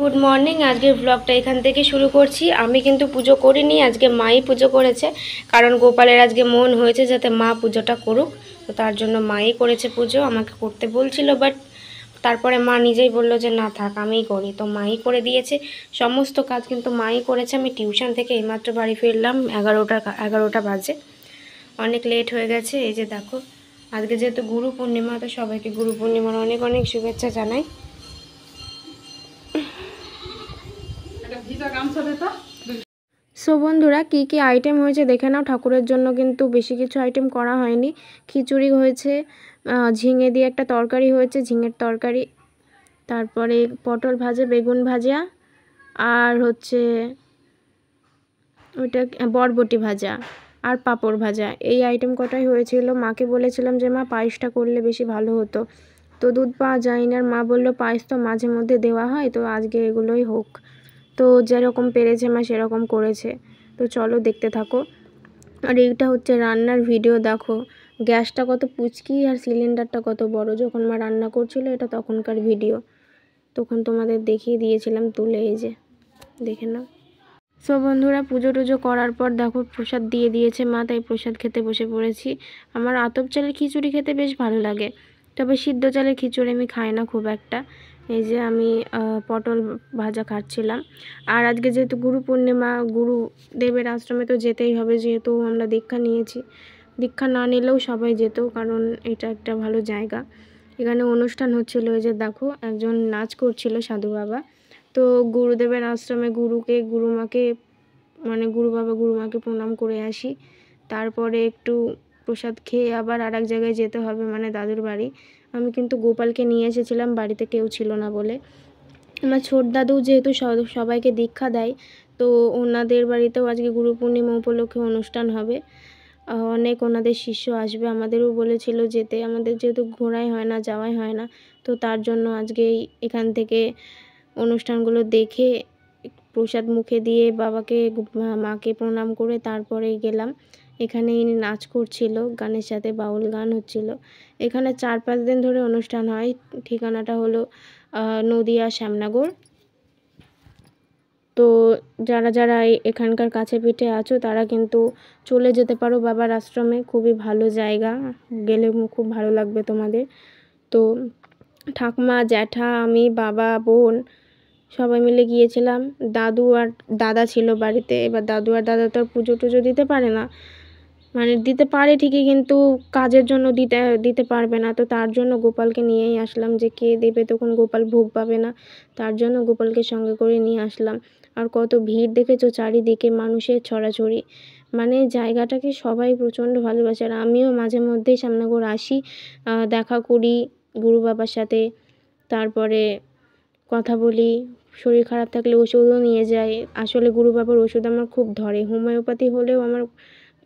Good morning. আজকের ব্লগটা এখান থেকে শুরু করছি। আমি কিন্তু পুজো করিনি, আজকে মাই পুজো করেছে। কারণ গোপালের আজকে মন হয়েছে যাতে মা পুজোটা করুক, তো তার জন্য মাই করেছে পুজো। আমাকে করতে বলছিল, বাট তারপরে মা নিজেই বললো যে না থাক আমিই করি, তো মাই করে দিয়েছে। সমস্ত কাজ কিন্তু মাই করেছে। আমি টিউশন থেকে এইমাত্র বাড়ি ফিরলাম, 11টা বাজে, অনেক লেট হয়ে গেছে। এই যে দেখো, আজকে যেহেতু গুরু পূর্ণিমা, তো সবাইকে গুরু পূর্ণিমার অনেক অনেক শুভেচ্ছা জানাই। সো বন্ধুরা, কী কী আইটেম হয়েছে দেখে নাও। ঠাকুরের জন্য কিন্তু বেশি কিছু আইটেম করা হয়নি। খিচুড়ি হয়েছে, ঝিঙে দিয়ে একটা তরকারি হয়েছে, ঝিঙের তরকারি, তারপরে পটল ভাজা, বেগুন ভাজা, আর হচ্ছে ওইটা বরবটি ভাজা, আর পাঁপড় ভাজা। এই আইটেম কটাই হয়েছিল। মাকে বলেছিলাম যে মা পায়েসটা করলে বেশি ভালো হতো, তো দুধ পাওয়া যায় না। মা বললো পায়েস তো মাঝে মধ্যে দেওয়া হয়, তো আজকে এগুলোই হোক। তো যেরকম পেরেছে মা সেরকম করেছে। তো চলো দেখতে থাকো। আর এইটা হচ্ছে রান্নার ভিডিও। দেখো গ্যাসটা কত পুচকি আর সিলিন্ডারটা কত বড়। যখন মা রান্না করছিল এটা তখনকার ভিডিও, তখন তোমাদের দেখিয়ে দিয়েছিলাম তুলে। এই যে দেখে নাও। সো বন্ধুরা, পুজো টুজো করার পর দেখো প্রসাদ দিয়ে দিয়েছে মা, তাই প্রসাদ খেতে বসে পড়েছি। আমার আতপ চালের খিচুড়ি খেতে বেশ ভালো লাগে, তবে সিদ্ধ চালের খিচুড়ি আমি খাই না খুব একটা। এই যে আমি পটল ভাজা খাচ্ছিলাম। আর আজকে যেহেতু গুরু পূর্ণিমা, গুরুদেবের আশ্রমে তো যেতেই হবে, যেহেতু আমরা দীক্ষা নিয়েছি। দীক্ষা না নিলেও সবাই যেত, কারণ এটা একটা ভালো জায়গা। এখানে অনুষ্ঠান হচ্ছিল। এই যে দেখো একজন নাচ করছিল সাধু বাবা। তো গুরুদেবের আশ্রমে গুরুমাকে মানে গুরু বাবা গুরুমাকে প্রণাম করে আসি। তারপরে একটু প্রসাদ খেয়ে আবার আর এক জায়গায় যেতে হবে, মানে দাদুর বাড়ি। আমি কিন্তু গোপালকে নিয়ে এসেছিলাম, বাড়িতে কেউ ছিল না বলে। আমার ছোট দাদু যেহেতু সবাইকে দীক্ষা দেয়, তো ওনাদের বাড়িতেও আজকে গুরু পূর্ণিমা উপলক্ষে অনুষ্ঠান হবে। অনেক ওনাদের শিষ্য আসবে। আমাদেরও বলেছিল যেতে, আমাদের যেহেতু ঘোরাই হয় না, যাওয়াই হয় না, তো তার জন্য আজকেই এখান থেকে অনুষ্ঠানগুলো দেখে প্রসাদ মুখে দিয়ে বাবাকে মাকে প্রণাম করে তারপরে গেলাম। এখানে ইনি নাচ করছিল, গানের সাথে বাউল গান হচ্ছিল। এখানে 4-5 দিন ধরে অনুষ্ঠান হয়। ঠিকানাটা হলো নদিয়া শ্যামনগর। তো যারা যারা এখানকার কাছে পিঠে আছো তারা কিন্তু চলে যেতে পারো বাবার আশ্রমে। খুবই ভালো জায়গা, গেলে খুব ভালো লাগবে তোমাদের। তো ঠাকুমা, জ্যাঠা, আমি, বাবা, বোন সবাই মিলে গিয়েছিলাম। দাদু আর দাদা ছিল বাড়িতে। এবার দাদু আর দাদা তো আর পুজো টুজো দিতে পারে না, মানে দিতে পারে ঠিকই, কিন্তু কাজের জন্য দিতে পারবে না। তো তার জন্য গোপালকে নিয়েই আসলাম, যে কে দেবে, তখন গোপাল ভোগ পাবে না। তার জন্য গোপালকে সঙ্গে করে নিয়ে আসলাম। আর কত ভিড় দেখেছো, চারিদিকে মানুষের ছড়াছড়ি, মানে জায়গাটাকে সবাই প্রচণ্ড ভালোবাসে। আর আমিও মাঝে মধ্যেই শ্যামনগর আসি, দেখা করি গুরু বাবার সাথে, তারপরে কথা বলি। শরীর খারাপ থাকলে ওষুধও নিয়ে যাই। আসলে গুরু বাবার ওষুধ আমার খুব ধরে। হোমিওপ্যাথি হলেও আমার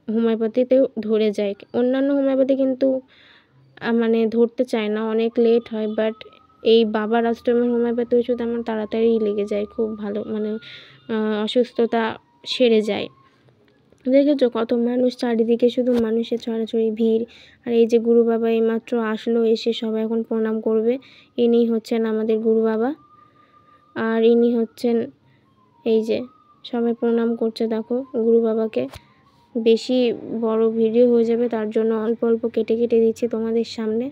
হোমিওপ্যাথিতেও ধরে যায়। অন্যান্য হোমিওপ্যাথি কিন্তু মানে ধরতে চায় না, অনেক লেট হয়। বাট এই বাবার আশ্রমের হোমিওপ্যাথি ওষুধ আমার তাড়াতাড়ি লেগে যায়, খুব ভালো, মানে অসুস্থতা সেরে যায়। দেখেছো কত মানুষ, চারিদিকে শুধু মানুষের ছড়াছড়ি, ভিড়। আর এই যে গুরু বাবা এইমাত্র আসলো, এসে সবাই এখন প্রণাম করবে। ইনি হচ্ছেন আমাদের গুরু বাবা, আর ইনি হচ্ছেন, এই যে সবাই প্রণাম করছে দেখো গুরু বাবাকে। বেশি বড় ভিডিও হয়ে যাবে, তার জন্য অল্প অল্প কেটে কেটে দিচ্ছি তোমাদের সামনে।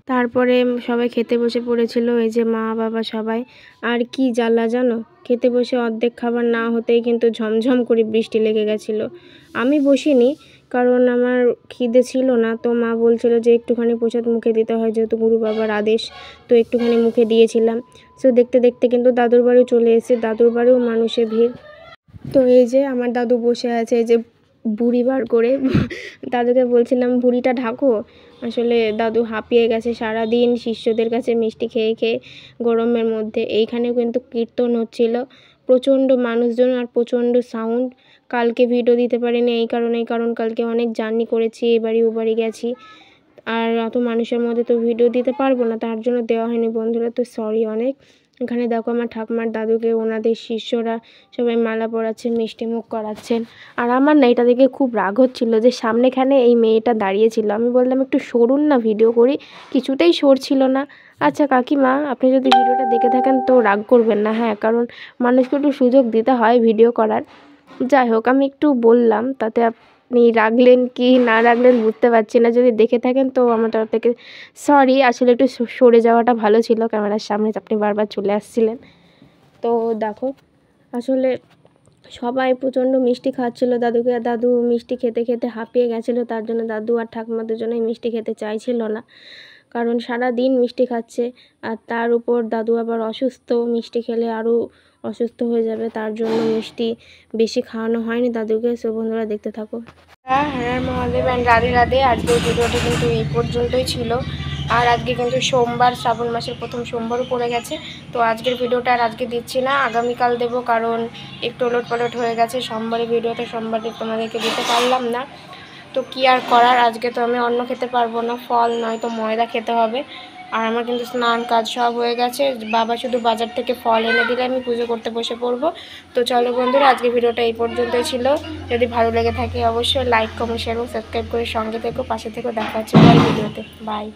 তারপরে সবাই খেতে বসে পড়েছিল, এই যে মা বাবা সবাই। আর কি জ্বালা জানো, খেতে বসে অর্ধেক খাবার না হতেই কিন্তু ঝমঝম করে বৃষ্টি লেগে গেছিলো। আমি বসিনি, কারণ আমার খিদে ছিল না। তো মা বলছিল যে একটুখানি প্রসাদ মুখে দিতে হয়, যেহেতু গুরু বাবার আদেশ, তো একটুখানি মুখে দিয়েছিলাম। সো দেখতে দেখতে কিন্তু দাদুর বাড়িও চলে এসেছে। দাদুর বাড়িও মানুষের ভিড়। তো এই যে আমার দাদু বসে আছে, এই যে বুড়ি বার করে। দাদুকে বলছিলাম বুড়িটা ঢাকো। আসলে দাদু হাঁপিয়ে গেছে সারাদিন শিষ্যদের কাছে মিষ্টি খেয়ে খেয়ে গরমের মধ্যে। এইখানেও কিন্তু কীর্তন হচ্ছিল, প্রচণ্ড মানুষজন আর প্রচণ্ড সাউন্ড। কালকে ভিডিও দিতে পারিনি কারণ কালকে অনেক জার্নি করেছি, এবারই ওবারই গেছি। আর অত মানুষের মধ্যে তো ভিডিও দিতে পারবো না, তার জন্য দেওয়া হয়নি বন্ধুরা, তো সরি অনেক। এখানে দেখো আমার ঠাকুমার দাদুকে ওনাদের শিষ্যরা সবাই মালা পরাচ্ছেন, মিষ্টি মুখ করাচ্ছেন। আর আমার না এটা দেখে খুব রাগ হচ্ছিলো যে সামনেখানে এই মেয়েটা দাঁড়িয়েছিল। আমি বললাম একটু সরুন না, ভিডিও করি, কিছুতেই সরছিল না। আচ্ছা কাকিমা, আপনি যদি ভিডিওটা দেখে থাকেন তো রাগ করবেন না, হ্যাঁ, কারণ মানুষকে একটু সুযোগ দিতে হয় ভিডিও করার। যাই হোক, আমি একটু বললাম, তাতে আপনি রাগলেন কি না রাগলেন বুঝতে পারছি না। যদি দেখে থাকেন তো আমার তরফ থেকে সরি। আসলে একটু সরে যাওয়াটা ভালো ছিল, ক্যামেরার সামনে আপনি বারবার চলে আসছিলেন। তো দেখো, আসলে সবাই প্রচণ্ড মিষ্টি খাচ্ছিলো দাদুকে, আর দাদু মিষ্টি খেতে খেতে হাঁপিয়ে গেছিলো। তার জন্য দাদু আর ঠাকুমা দুজনেই মিষ্টি খেতে চাইছিল না, কারণ সারা দিন মিষ্টি খাচ্ছে। আর তার উপর দাদু আবার অসুস্থ, মিষ্টি খেলে আরও অসুস্থ হয়ে যাবে, তার জন্য মিষ্টি বেশি খাওয়ানো হয়নি দাদুকে। সো বন্ধুরা দেখতে থাকো। হ্যাঁ হ্যাঁ, মহাদেব অ্যান্ড রাধে রাধে। আজকের ভিডিওটা কিন্তু এই পর্যন্তই ছিল। আর আজকে কিন্তু সোমবার, শ্রাবণ মাসের প্রথম সোমবারও পড়ে গেছে। তো আজকের ভিডিওটা আর আজকে দিচ্ছি না, আগামীকাল দেবো, কারণ একটু ওলটপালট হয়ে গেছে। সোমবারের ভিডিওটা সোমবারে তোমাদেরকে দিতে পারলাম না, তো কি আর করার। আজকে তো আমি অন্ন খেতে পারবো না, ফল নয়তো ময়দা খেতে হবে। আর আমার কিন্তু স্নান কাজ সব হয়ে গেছে, বাবা শুধু বাজার থেকে ফল এনে দিলে আমি পুজো করতে বসে পড়বো। তো চলো বন্ধুরা, আজকে ভিডিওটা এই পর্যন্তই ছিল। যদি ভালো লেগে থাকে অবশ্যই লাইক, কমেন্ট, শেয়ার এবং সাবস্ক্রাইব করে সঙ্গে থেকো, পাশে থেকো। দেখা হচ্ছে পরের ভিডিওতে। বাই।